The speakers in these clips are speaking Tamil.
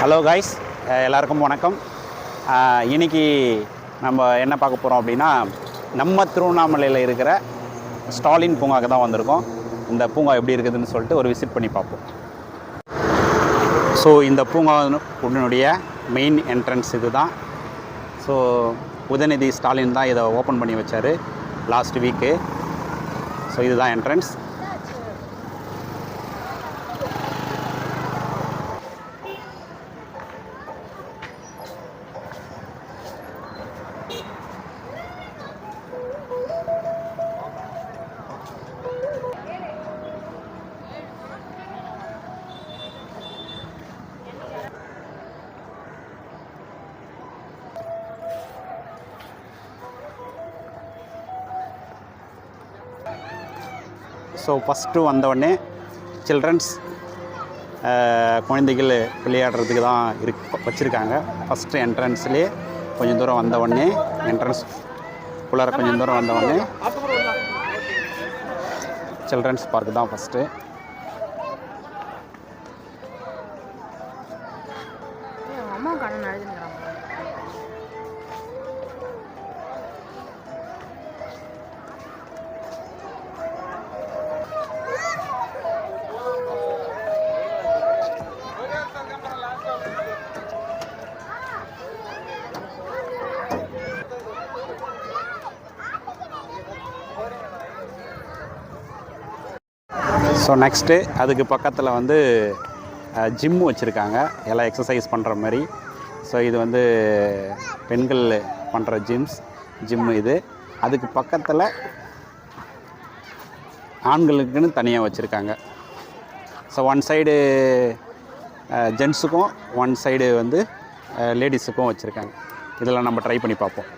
ஹலோ காய்ஸ், எல்லாருக்கும் வணக்கம். இன்றைக்கி நம்ம என்ன பார்க்க போகிறோம் அப்படின்னா, நம்ம திருவண்ணாமலையில் இருக்கிற ஸ்டாலின் பூங்காவுக்கு தான் வந்திருக்கோம். இந்த பூங்கா எப்படி இருக்குதுன்னு சொல்லிட்டு ஒரு விசிட் பண்ணி பார்ப்போம். ஸோ இந்த பூங்காவுடைய மெயின் என்ட்ரன்ஸ் இது தான். ஸோ உதயநிதி ஸ்டாலின் தான் இதை ஓப்பன் பண்ணி வச்சார் லாஸ்ட் வீக்கு. ஸோ இதுதான் என்ட்ரன்ஸ். ஸோ ஃபஸ்ட்டு வந்தவுடனே சில்ட்ரன்ஸ் குழந்தைகள் விளையாடுறதுக்கு தான் வச்சுருக்காங்க. ஃபஸ்ட்டு என்ட்ரன்ஸ்லேயே கொஞ்சம் தூரம் வந்தவுடனே குள்ளார கொஞ்சம் தூரம் வந்தவுடனே சில்ட்ரன்ஸ் பார்க்கு தான் ஃபஸ்ட்டு. ஸோ நெக்ஸ்ட்டு அதுக்கு பக்கத்தில் வந்து ஜிம்மு வச்சுருக்காங்க, எல்லாம் எக்ஸசைஸ் பண்ணுற மாதிரி. ஸோ இது வந்து பெண்கள் பண்ணுற ஜிம்மு இது. அதுக்கு பக்கத்தில் ஆண்களுக்குன்னு தனியாக வச்சுருக்காங்க. ஸோ ஒன் சைடு ஜென்ஸுக்கும் ஒன் சைடு வந்து லேடிஸுக்கும் வச்சுருக்காங்க. இதெல்லாம் நம்ம ட்ரை பண்ணி பார்ப்போம்.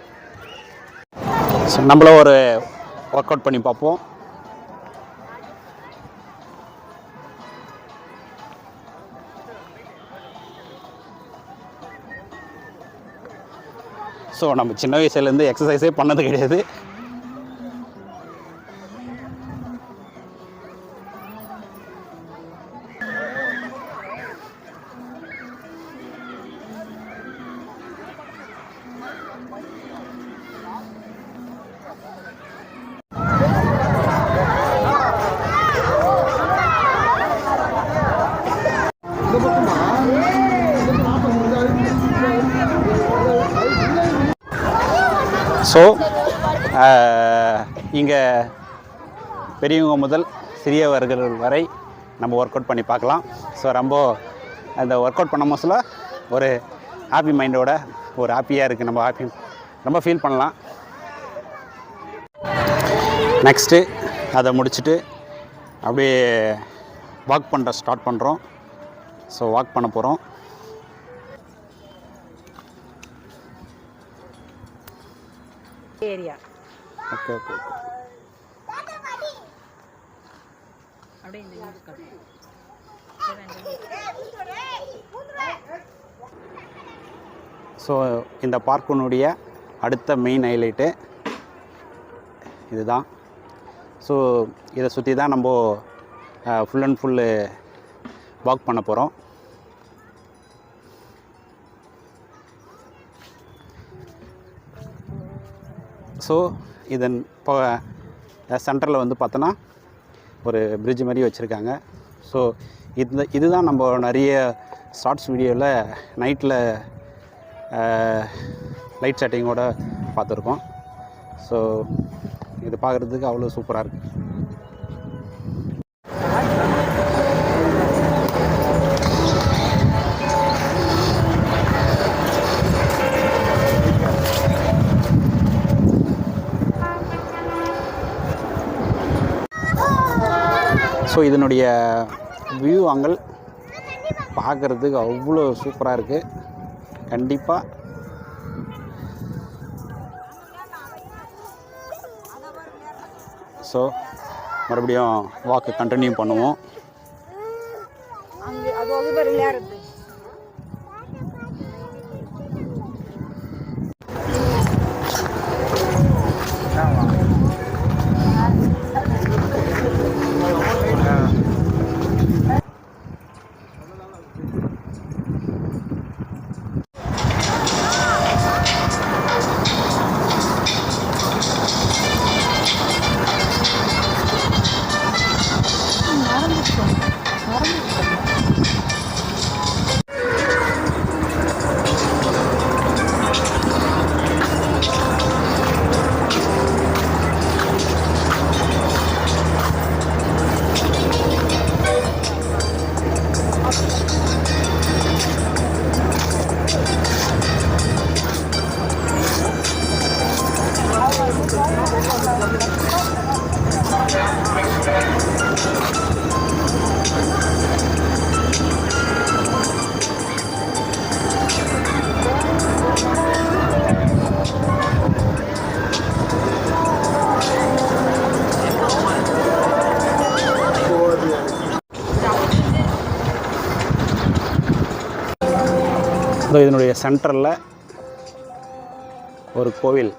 ஸோ நம்மளும் ஒரு ஒர்க் அவுட் பண்ணி பார்ப்போம். ஸோ நம்ம சின்ன வயசுலேருந்து எக்ஸசைஸே பண்ணது கிடையாது. ஸோ இங்கே பெரியவங்க முதல் சிறியவர்கள் வரை நம்ம ஒர்க் அவுட் பண்ணி பார்க்கலாம். ஸோ ரொம்ப அந்த ஒர்க் அவுட் பண்ண மோசில் ஒரு ஹாப்பி மைண்டோட ஒரு ஹாப்பியாக இருக்குது. நம்ம ரொம்ப ஃபீல் பண்ணலாம். நெக்ஸ்ட்டு அதை முடிச்சுட்டு அப்படியே வாக் ஸ்டார்ட் பண்ணுறோம். ஸோ வாக் பண்ண போகிறோம். ஏரியா ஓகே ஓகே அப்படியே இந்த ஸோ இந்த பார்க்கினுடைய அடுத்த மெயின் ஹைலைட்டு இதுதான். ஸோ இதை சுற்றி தான் நம்ம ஃபுல் அண்ட் ஃபுல்லு வாக் பண்ண போகிறோம். ஸோ இதன் இப்போ சென்டரில் வந்து பார்த்தோன்னா ஒரு பிரிட்ஜ் மாதிரி வச்சுருக்காங்க. ஸோ இதுதான் நம்ம நிறைய ஷார்ட்ஸ் வீடியோவில் நைட்டில் லைட் செட்டிங்கோடு பார்த்துருக்கோம். ஸோ இது பார்க்குறதுக்கு அவ்வளோ சூப்பராக இருக்குது. ஸோ இதனுடைய வியூ ஆங்கிள் பார்க்குறதுக்கு அவ்வளோ சூப்பராக இருக்குது. கண்டிப்பாக ஸோ மறுபடியும் வாக்கு கண்டினியூ பண்ணுவோம். ஸோ இதனுடைய சென்டரில் ஒரு கோவில்,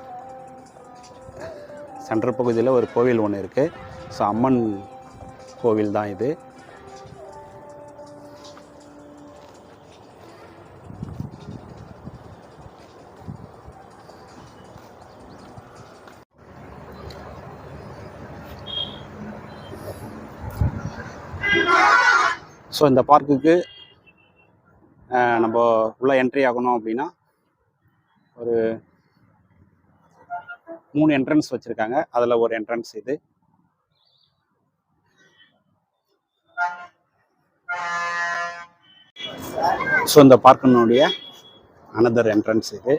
சென்டர் பகுதியில் ஒரு கோவில் ஒன்று இருக்குது. ஸோ அம்மன் கோவில் தான் இது. ஸோ இந்த பார்க்குக்கு நம்ம உள்ளே என்ட்ரி ஆகணும் அப்படின்னா ஒரு 3 என்ட்ரன்ஸ் வச்சுருக்காங்க. அதில் ஒரு என்ட்ரன்ஸ் இது. ஸோ இந்த பார்க்கினுடைய அனதர் என்ட்ரன்ஸ் இது.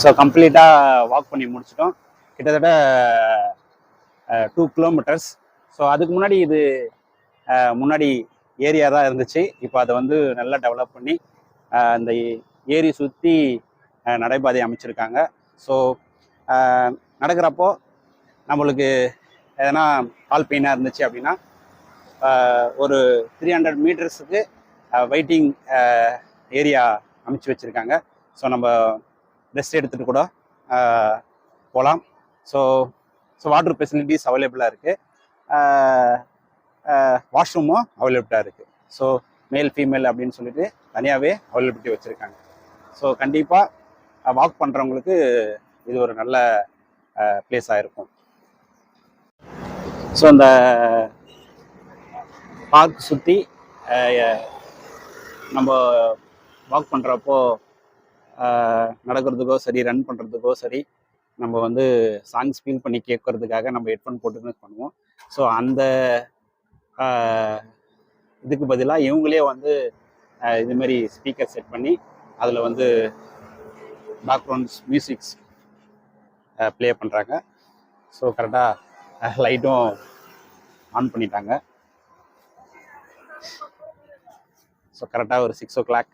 ஸோ கம்ப்ளீட்டாக வாக் பண்ணி முடிச்சிட்டோம். கிட்டத்தட்ட 2 கிலோமீட்டர்ஸ். ஸோ அதுக்கு முன்னாடி இது முன்னாடி ஏரியா தான் இருந்துச்சு. இப்போ அதை வந்து நல்லா டெவலப் பண்ணி அந்த ஏரி சுற்றி நடைபாதை அமைச்சிருக்காங்க. ஸோ நடக்கிறப்போ நம்மளுக்கு எதனா கால் பெயினாக இருந்துச்சு அப்படின்னா ஒரு 300 மீட்டர்ஸுக்கு வெயிட்டிங் ஏரியா அமைச்சு வச்சுருக்காங்க. ஸோ நம்ம ரெஸ்ட் எடுத்துகிட்டு கூட போகலாம். ஸோ வாட்டர் ஃபெசிலிட்டிஸ் அவைலபிளாக இருக்குது. வாஷ்ரூமும் அவைலபிளாக இருக்குது. ஸோ மேல் ஃபீமேல் அப்படின்னு சொல்லிட்டு தனியாகவே அவைலபிலிட்டி வச்சுருக்காங்க. ஸோ கண்டிப்பாக வாக் பண்ணுறவங்களுக்கு இது ஒரு நல்ல பிளேஸாக இருக்கும். ஸோ இந்த பார்க் சுற்றி நம்ம வாக் பண்ணுறப்போ நடக்கிறதுக்கோ சரி, ரன் பண்ணுறதுக்கோ சரி, நம்ம வந்து சாங்ஸ் ஃபீல் பண்ணி கேட்கறதுக்காக நம்ம ஹெட்ஃபோன் போட்டுன்னு பண்ணுவோம். ஸோ அந்த இதுக்கு பதிலாக இவங்களே வந்து இதுமாரி ஸ்பீக்கர் செட் பண்ணி அதில் வந்து பேக்ரவுண்ட்ஸ் மியூசிக்ஸ் ப்ளே பண்ணுறாங்க. ஸோ கரெக்டாக லைட்டும் ஆன் பண்ணிட்டாங்க. ஸோ கரெக்டாக ஒரு 6 o'clock.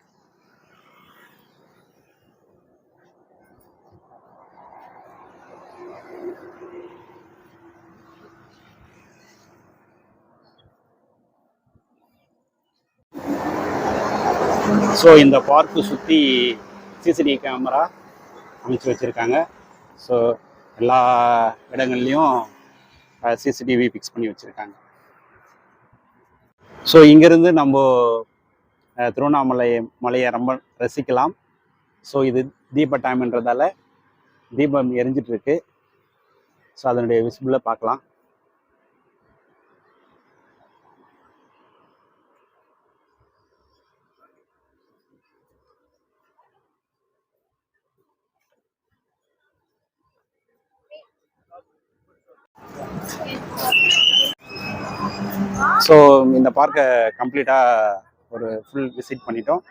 ஸோ இந்த பார்க்கு சுற்றி சிசிடிவி கேமரா அமைச்சு வச்சுருக்காங்க. ஸோ எல்லா இடங்கள்லையும் சிசிடிவி ஃபிக்ஸ் பண்ணி வச்சுருக்காங்க. ஸோ இங்கேருந்து நம்ம மலையை ரொம்ப ரசிக்கலாம். ஸோ இது தீப டைம்ன்றதால தீபம் எரிஞ்சிட்ருக்கு. ஸோ அதனுடைய விசிபிளை பார்க்கலாம். ஸோ இந்த பார்க்கை கம்ப்ளீட்டாக ஒரு ஃபுல் விசிட் பண்ணிட்டோம்.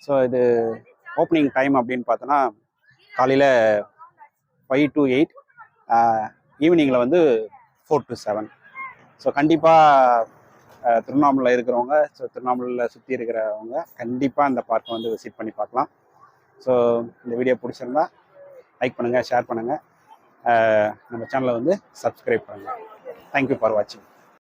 ஸோ இது ஓப்பனிங் டைம் அப்படின்னு பார்த்தோன்னா காலையில் 5 to 8, ஈவினிங்கில் வந்து 4 to 7. ஸோ கண்டிப்பாக திருவண்ணாமலை இருக்கிறவங்க, ஸோ திருவண்ணாமலையில் சுற்றி இருக்கிறவங்க கண்டிப்பாக இந்த பார்க்கை வந்து விசிட் பண்ணி பார்க்கலாம். ஸோ இந்த வீடியோ பிடிச்சிருந்தா லைக் பண்ணுங்கள், ஷேர் பண்ணுங்கள், நம்ம சேனலை வந்து சப்ஸ்கிரைப் பண்ணுங்கள். தேங்க்யூ ஃபார் வாட்சிங்.